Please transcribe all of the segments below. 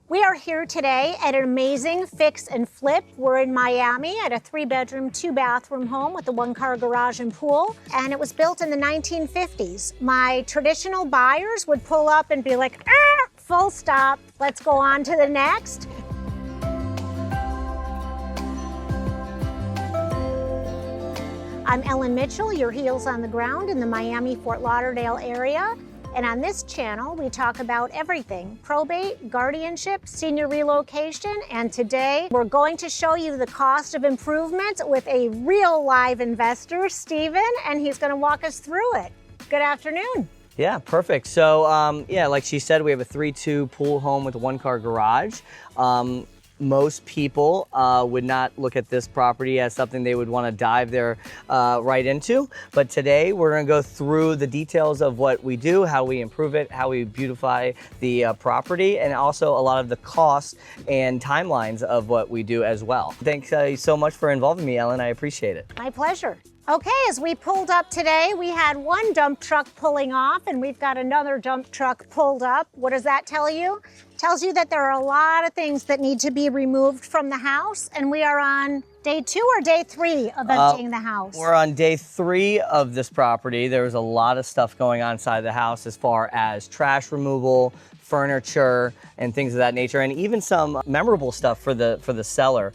We are here today at an amazing fix and flip. We're in Miami at a 3-bedroom, 2-bathroom home with a 1-car garage and pool, and it was built in the 1950s. My traditional buyers would pull up and be like, full stop, let's go on to the next. I'm Ellen Mitchell, your heels on the ground in the Miami-Fort Lauderdale area. And on this channel, we talk about everything: probate, guardianship, senior relocation, and today we're going to show you the cost of improvement with a real live investor, Steven, and he's going to walk us through it. Good afternoon. Yeah, perfect. So yeah, like she said, we have a 3-2 pool home with a 1-car garage. Most people would not look at this property as something they would want to dive there right into. But today we're going to go through the details of what we do, how we improve it, how we beautify the property, and also a lot of the costs and timelines of what we do as well. Thanks so much for involving me, Ellen. I appreciate it. My pleasure. Okay, as we pulled up today, we had one dump truck pulling off and we've got another dump truck pulled up. What does that tell you? Tells you that there are a lot of things that need to be removed from the house, and we are on day 2 or day 3 of emptying the house? We're on day 3 of this property. There was a lot of stuff going on inside the house as far as trash removal, furniture, and things of that nature, and even some memorable stuff for the seller.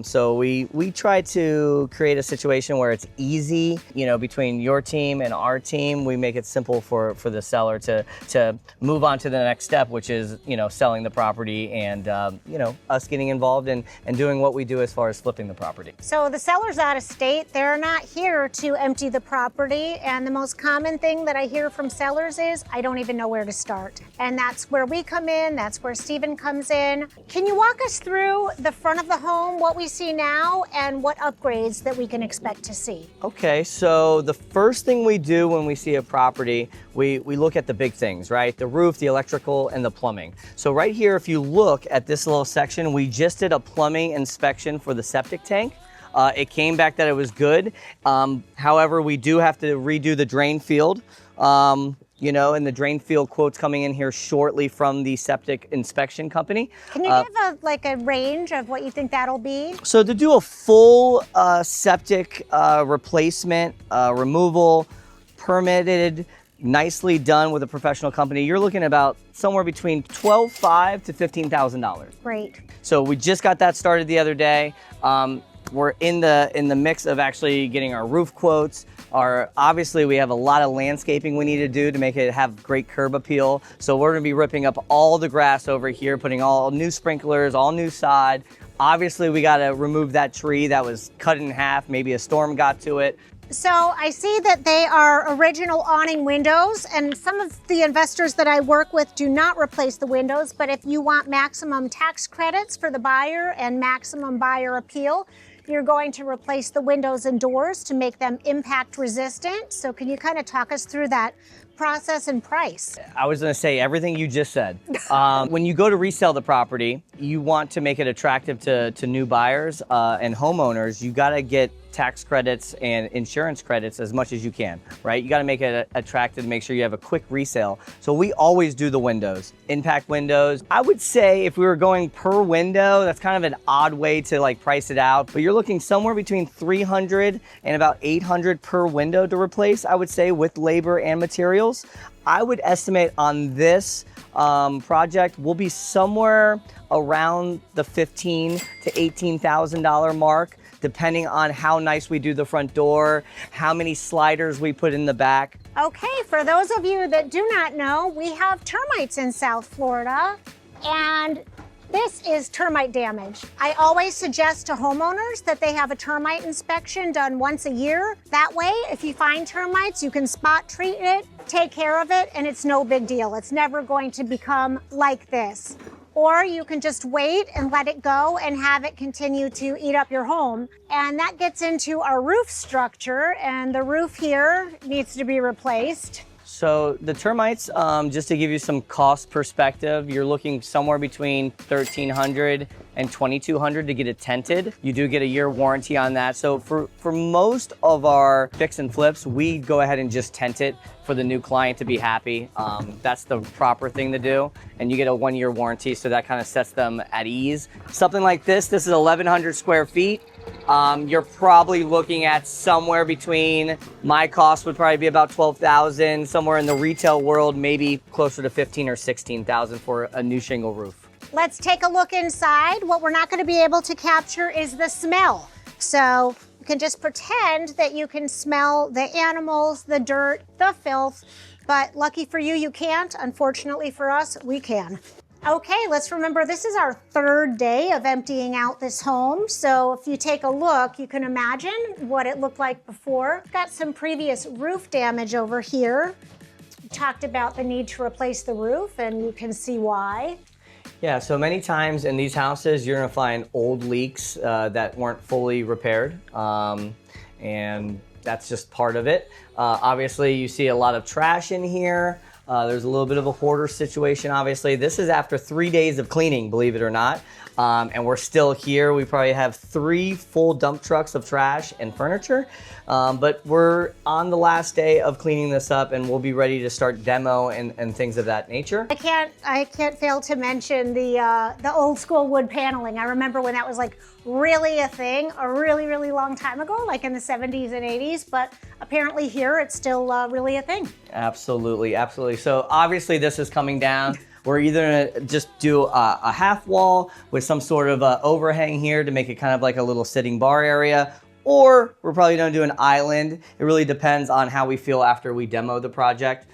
So we try to create a situation where it's easy, you know, between your team and our team. We make it simple for the seller to move on to the next step, which is, you know, selling the property and you know, us getting involved and doing what we do as far as flipping the property. So the seller's out of state. They're not here to empty the property, and the most common thing that I hear from sellers is, I don't even know where to start. And that's where we come in. That's where Steven comes in. Can you walk us through the front of the home, what we see now, and what upgrades that we can expect to see? Okay, so the first thing we do when we see a property, we look at the big things, right? The roof, the electrical, and the plumbing. So right here, if you look at this little section, we just did a plumbing inspection for the septic tank. It came back that it was good. However, we do have to redo the drain field. You know, and the drain field quote's coming in here shortly from the septic inspection company. Can you give a range of what you think that'll be? So to do a full septic replacement, removal, permitted, nicely done with a professional company, you're looking about somewhere between $12,500 to $15,000. Great. So we just got that started the other day. We're in the mix of actually getting our roof quotes. Obviously, we have a lot of landscaping we need to do to make it have great curb appeal. So we're gonna be ripping up all the grass over here, putting all new sprinklers, all new sod. Obviously, we gotta remove that tree that was cut in half. Maybe a storm got to it. So I see that they are original awning windows, and some of the investors that I work with do not replace the windows, but if you want maximum tax credits for the buyer and maximum buyer appeal, you're going to replace the windows and doors to make them impact resistant. So can you kind of talk us through that process and price? I was gonna say everything you just said. When you go to resell the property, you want to make it attractive to new buyers and homeowners. You gotta get tax credits and insurance credits as much as you can, right? You gotta make it attractive, make sure you have a quick resale. So we always do the windows, impact windows. I would say if we were going per window, that's kind of an odd way to like price it out, but you're looking somewhere between $300 and about $800 per window to replace, I would say, with labor and materials. I would estimate on this project will be somewhere around the $15,000 to $18,000 mark, depending on how nice we do the front door, how many sliders we put in the back. Okay, for those of you that do not know, we have termites in South Florida, and this is termite damage. I always suggest to homeowners that they have a termite inspection done once a year. That way, if you find termites, you can spot treat it, take care of it, and it's no big deal. It's never going to become like this. Or you can just wait and let it go and have it continue to eat up your home. And that gets into our roof structure, and the roof here needs to be replaced. So the termites, just to give you some cost perspective, you're looking somewhere between $1,300 and $2,200 to get it tented. You do get a year warranty on that. So for most of our fix and flips, we go ahead and just tent it for the new client to be happy. That's the proper thing to do. And you get a 1-year warranty, so that kind of sets them at ease. Something like this is 1,100 square feet. You're probably looking at somewhere between, my cost would probably be about $12,000, somewhere in the retail world, maybe closer to $15,000 or $16,000 for a new shingle roof. Let's take a look inside. What we're not going to be able to capture is the smell. So you can just pretend that you can smell the animals, the dirt, the filth, but lucky for you, you can't. Unfortunately for us, we can. Okay, let's remember this is our 3rd day of emptying out this home. So if you take a look, you can imagine what it looked like before. Got some previous roof damage over here. We talked about the need to replace the roof, and you can see why. Yeah, so many times in these houses, you're gonna find old leaks that weren't fully repaired. And that's just part of it. Obviously, you see a lot of trash in here. There's a little bit of a hoarder situation, obviously. This is after 3 days of cleaning, believe it or not. And we're still here. We probably have 3 full dump trucks of trash and furniture. But we're on the last day of cleaning this up, and we'll be ready to start demo and things of that nature. I can't fail to mention the old school wood paneling. I remember when that was like really a thing a really, really long time ago, like in the 70s and 80s, but apparently here it's still really a thing. Absolutely, absolutely. So obviously this is coming down. We're either gonna just do a half wall with some sort of overhang here to make it kind of like a little sitting bar area, or we're probably gonna do an island. It really depends on how we feel after we demo the project.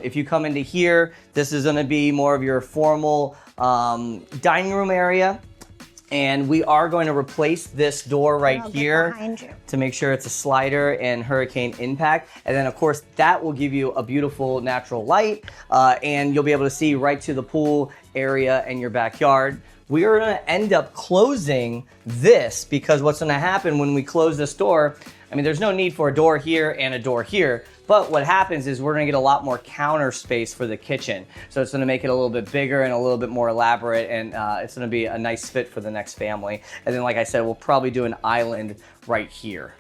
If you come into here, this is gonna be more of your formal dining room area. And we are going to replace this door right here to make sure it's a slider and hurricane impact. And then of course that will give you a beautiful natural light and you'll be able to see right to the pool area and your backyard. We are gonna end up closing this because what's gonna happen when we close this door, I mean, there's no need for a door here and a door here, but what happens is we're gonna get a lot more counter space for the kitchen. So it's gonna make it a little bit bigger and a little bit more elaborate, and it's gonna be a nice fit for the next family. And then, like I said, we'll probably do an island right here.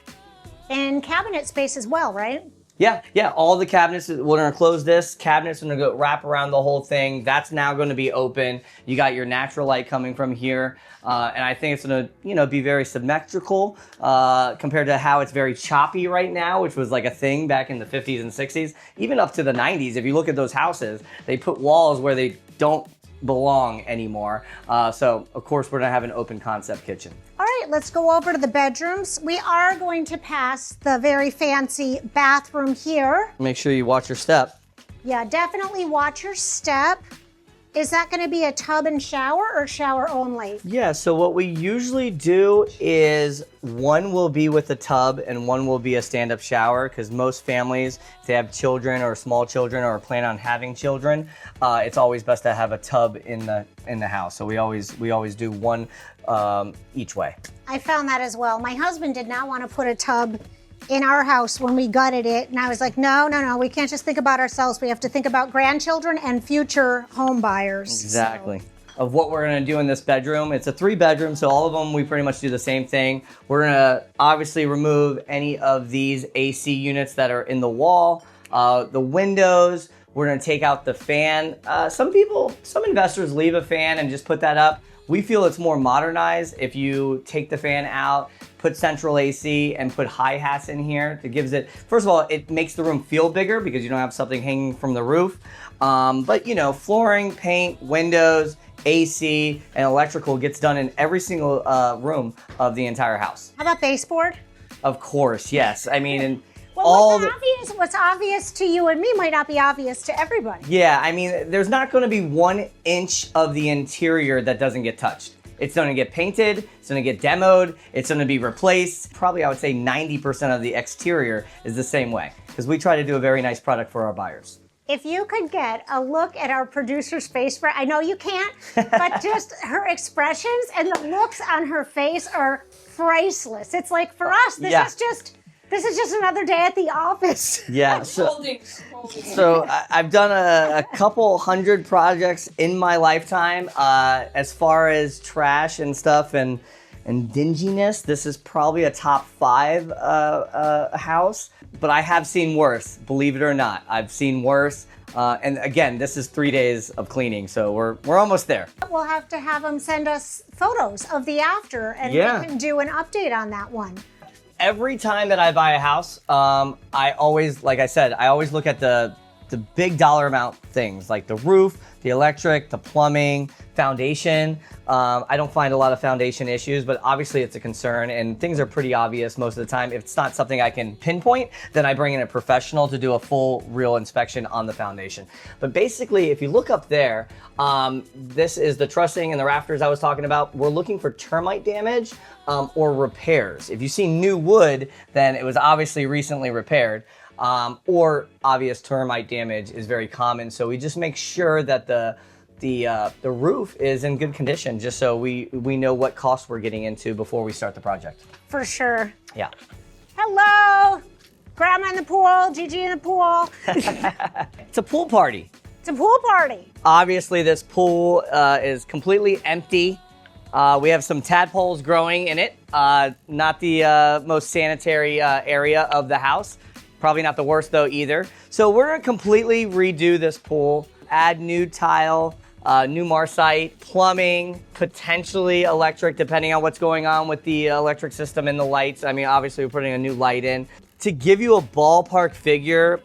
And cabinet space as well, right? Yeah, all the cabinets, we're gonna close this. Cabinets are gonna go wrap around the whole thing. That's now gonna be open. You got your natural light coming from here. And I think it's gonna, be very symmetrical compared to how it's very choppy right now, which was like a thing back in the 50s and 60s. Even up to the 90s, if you look at those houses, they put walls where they don't belong anymore. So of course we're gonna have an open concept kitchen. All right, let's go over to the bedrooms. We are going to pass the very fancy bathroom here. Make sure you watch your step. Yeah, definitely watch your step. Is that gonna be a tub and shower or shower only? Yeah, so what we usually do is one will be with a tub and one will be a stand-up shower, because most families, if they have children or small children or plan on having children, it's always best to have a tub in the house. So we always do one each way. I found that as well. My husband did not want to put a tub in our house when we gutted it, and I was like, no, we can't just think about ourselves. We have to think about grandchildren and future home buyers. Exactly. So. Of what we're gonna do in this bedroom, it's a 3-bedroom, so all of them we pretty much do the same thing. We're gonna obviously remove any of these AC units that are in the wall, the windows. We're gonna take out the fan. Some investors leave a fan and just put that up. We feel it's more modernized if you take the fan out, put central AC, and put hi-hats in here. It gives it, first of all, it makes the room feel bigger because you don't have something hanging from the roof. But flooring, paint, windows, AC, and electrical gets done in every single room of the entire house. How about baseboard? Of course, yes. I mean, well, what's obvious to you and me might not be obvious to everybody. Yeah, I mean, there's not gonna be 1 inch of the interior that doesn't get touched. It's gonna get painted, it's gonna get demoed, it's gonna be replaced. Probably I would say 90% of the exterior is the same way, because we try to do a very nice product for our buyers. If you could get a look at our producer's face, I know you can't, but just her expressions and the looks on her face are priceless. It's like, for us, this This is just another day at the office. Yeah. So I've done a couple hundred projects in my lifetime. As far as trash and stuff and dinginess, this is probably a top 5 house. But I have seen worse, believe it or not. I've seen worse. And again, this is 3 days of cleaning, so we're almost there. We'll have to have them send us photos of the after, and we can do an update on that one. Every time that I buy a house, I always, like I said, I always look at the big dollar amount things like the roof, the electric, the plumbing, foundation. I don't find a lot of foundation issues, but obviously it's a concern and things are pretty obvious most of the time. If it's not something I can pinpoint, then I bring in a professional to do a full real inspection on the foundation. But basically, if you look up there, this is the trussing and the rafters I was talking about. We're looking for termite damage or repairs. If you see new wood, then it was obviously recently repaired. Or obvious termite damage is very common. So we just make sure that the roof is in good condition, just so we know what costs we're getting into before we start the project. For sure. Yeah. Hello, Grandma in the pool, Gigi in the pool. It's a pool party. It's a pool party. Obviously, this pool is completely empty. We have some tadpoles growing in it. Not the most sanitary area of the house. Probably not the worst though either. So we're gonna completely redo this pool, add new tile, new marcite, plumbing, potentially electric, depending on what's going on with the electric system and the lights. I mean, obviously we're putting a new light in. To give you a ballpark figure,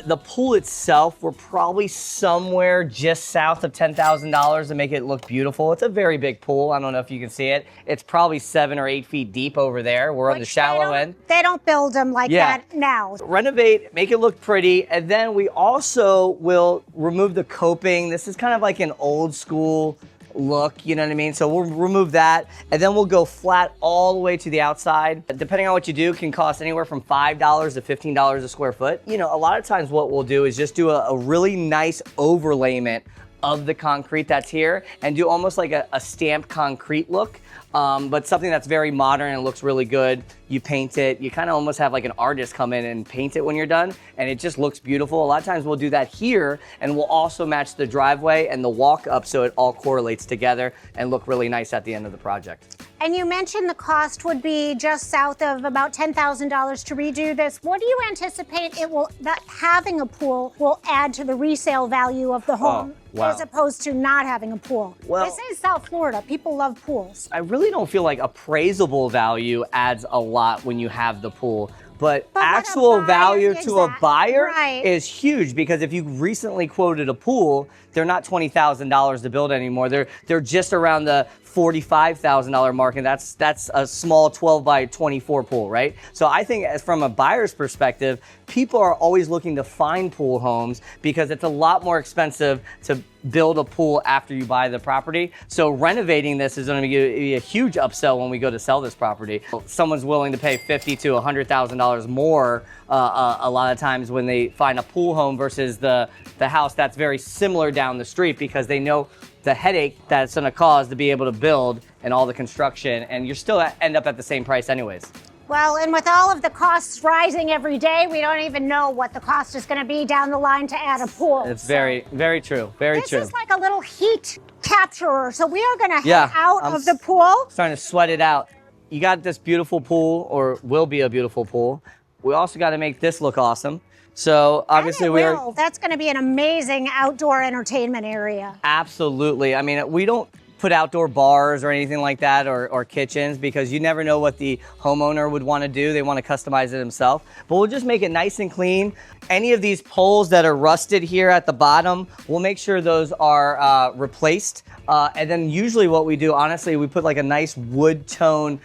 the pool itself, we're probably somewhere just south of $10,000 to make it look beautiful. It's a very big pool. I don't know if you can see it. It's probably 7 or 8 feet deep over there. We're on the shallow end. They don't build them like that now. Renovate, make it look pretty, and then we also will remove the coping. This is kind of like an old school look, you know what I mean? So we'll remove that, and then we'll go flat all the way to the outside. Depending on what you do, can cost anywhere from $5 to $15 a square foot. You know, a lot of times what we'll do is just do a really nice overlayment of the concrete that's here and do almost like a stamped concrete look, but something that's very modern and looks really good. You paint it, you kind of almost have like an artist come in and paint it when you're done, and it just looks beautiful. A lot of times we'll do that here, and we'll also match the driveway and the walk up so it all correlates together and look really nice at the end of the project. And you mentioned the cost would be just south of about $10,000 to redo this. What do you anticipate that having a pool will add to the resale value of the home? Wow. As opposed to not having a pool? Well, this is South Florida. People love pools. I really don't feel like appraisable value adds a lot when you have the pool. But actual value to a buyer is huge, because if you recently quoted a pool, they're not $20,000 to build anymore. They're just around the $45,000 mark, and that's a small 12 by 24 pool, right? So I think as from a buyer's perspective, people are always looking to find pool homes because it's a lot more expensive to build a pool after you buy the property. So renovating this is going to be a huge upsell when we go to sell this property. Someone's willing to pay $50,000 to $100,000 more a lot of times when they find a pool home versus the house that's very similar down the street, because they know the headache that it's going to cause to be able to build and all the construction, and you're still end up at the same price anyways. Well, and with all of the costs rising every day, we don't even know what the cost is going to be down the line to add a pool. It's very, very true. Very true. This is like a little heat capturer. So we are going to head out of the pool. Starting to sweat it out. You got this beautiful pool, or will be a beautiful pool. We also got to make this look awesome. So obviously That's going to be an amazing outdoor entertainment area. Absolutely. I mean, we don't put outdoor bars or anything like that, or kitchens, because you never know what the homeowner would want to do. They want to customize it themselves. But we'll just make it nice and clean. Any of these poles that are rusted here at the bottom, we'll make sure those are replaced. And then usually what we do, honestly, we put like a nice wood tone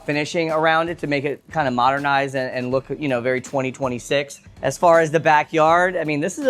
finishing around it to make it kind of modernize and look, you know, very 2026. As far as the backyard, I mean, this is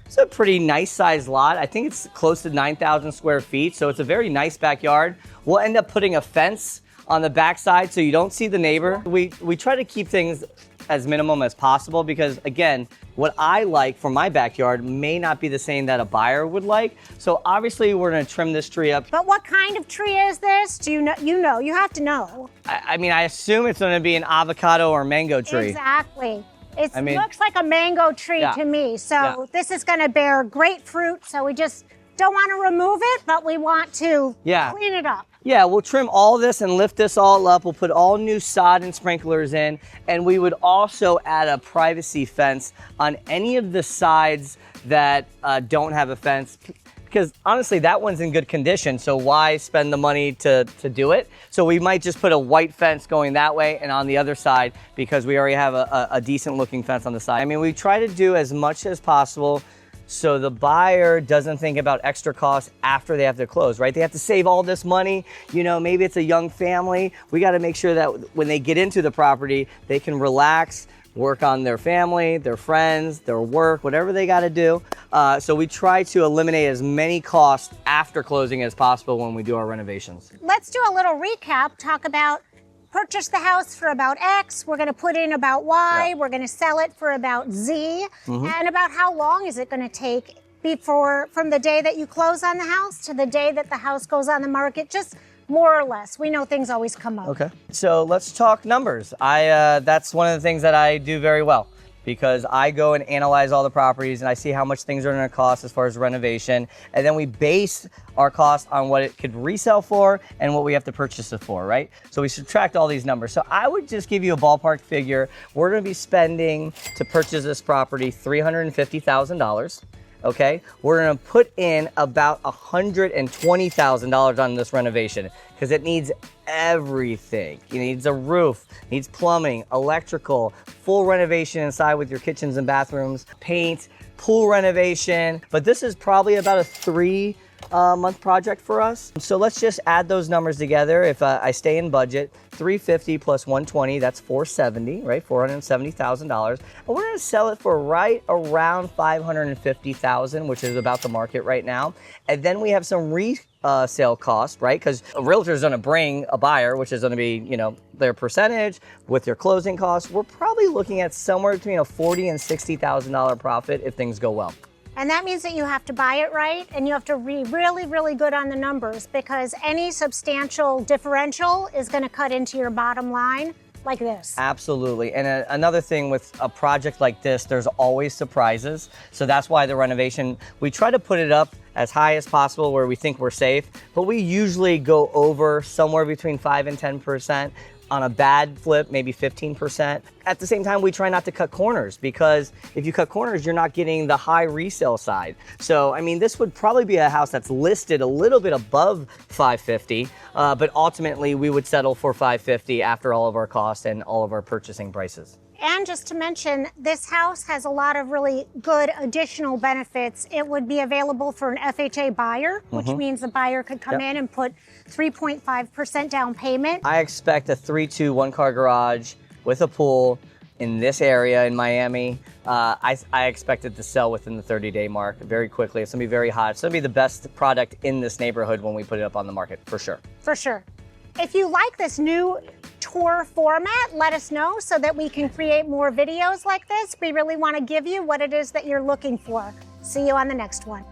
it's a pretty nice sized lot. I think it's close to 9,000 square feet, so it's a very nice backyard. We'll end up putting a fence on the backside so you don't see the neighbor. We try to keep things as minimum as possible because, again, what I like for my backyard may not be the same that a buyer would like. So obviously we're gonna trim this tree up. But what kind of tree is this? Do you know? You have to know. I mean, I assume it's gonna be an avocado or mango tree. Exactly. It I mean, looks like a mango tree to me. So this is gonna bear great fruit. So we just don't want to remove it, but we want to clean it up. Yeah, we'll trim all this and lift this all up. We'll put all new sod and sprinklers in, and we would also add a privacy fence on any of the sides that don't have a fence. Because honestly, that one's in good condition, so why spend the money to do it? So we might just put a white fence going that way and on the other side because we already have a decent looking fence on the side. I mean, we try to do as much as possible so the buyer doesn't think about extra costs after they have to close, right? They have to save all this money. You know, maybe it's a young family. We got to make sure that when they get into the property, they can relax, work on their family, their friends, their work, whatever they got to do. So we try to eliminate as many costs after closing as possible when we do our renovations. Let's do a little recap, talk about purchase the house for about X, we're gonna put in about Y, we're gonna sell it for about Z, and about how long is it gonna take from the day that you close on the house to the day that the house goes on the market, just more or less. We know things always come up. Okay, so let's talk numbers. That's one of the things that I do very well because I go and analyze all the properties and I see how much things are gonna cost as far as renovation. And then we base our cost on what it could resell for and what we have to purchase it for, right? So we subtract all these numbers. So I would just give you a ballpark figure. We're gonna be spending to purchase this property $350,000. Okay, we're gonna put in about $120,000 on this renovation because it needs everything. It needs a roof, needs plumbing, electrical, full renovation inside with your kitchens and bathrooms, paint, pool renovation. But this is probably about a 3-month project for us. So let's just add those numbers together. If I stay in budget, 350 plus 120, that's 470, right? $470,000. And we're gonna sell it for right around 550,000, which is about the market right now. And then we have some resale costs, right? Because a realtor is gonna bring a buyer, which is gonna be, you know, their percentage with their closing costs. We're probably looking at somewhere between a $40,000 and $60,000 profit if things go well. And that means that you have to buy it right and you have to be really, really good on the numbers because any substantial differential is gonna cut into your bottom line like this. Absolutely. And another thing with a project like this, there's always surprises. So that's why the renovation, we try to put it up as high as possible where we think we're safe, but we usually go over somewhere between 5 and 10%. On a bad flip, maybe 15%. At the same time, we try not to cut corners because if you cut corners, you're not getting the high resale side. So, I mean, this would probably be a house that's listed a little bit above 550, but ultimately we would settle for 550 after all of our costs and all of our purchasing prices. And just to mention, this house has a lot of really good additional benefits. It would be available for an FHA buyer, which means the buyer could come in and put 3.5% down payment. I expect a 3-2 one-car garage with a pool in this area in Miami. I expect it to sell within the 30-day mark very quickly. It's gonna be very hot. It's gonna be the best product in this neighborhood when we put it up on the market, for sure. For sure. If you like this new tour format, let us know so that we can create more videos like this. We really want to give you what it is that you're looking for. See you on the next one.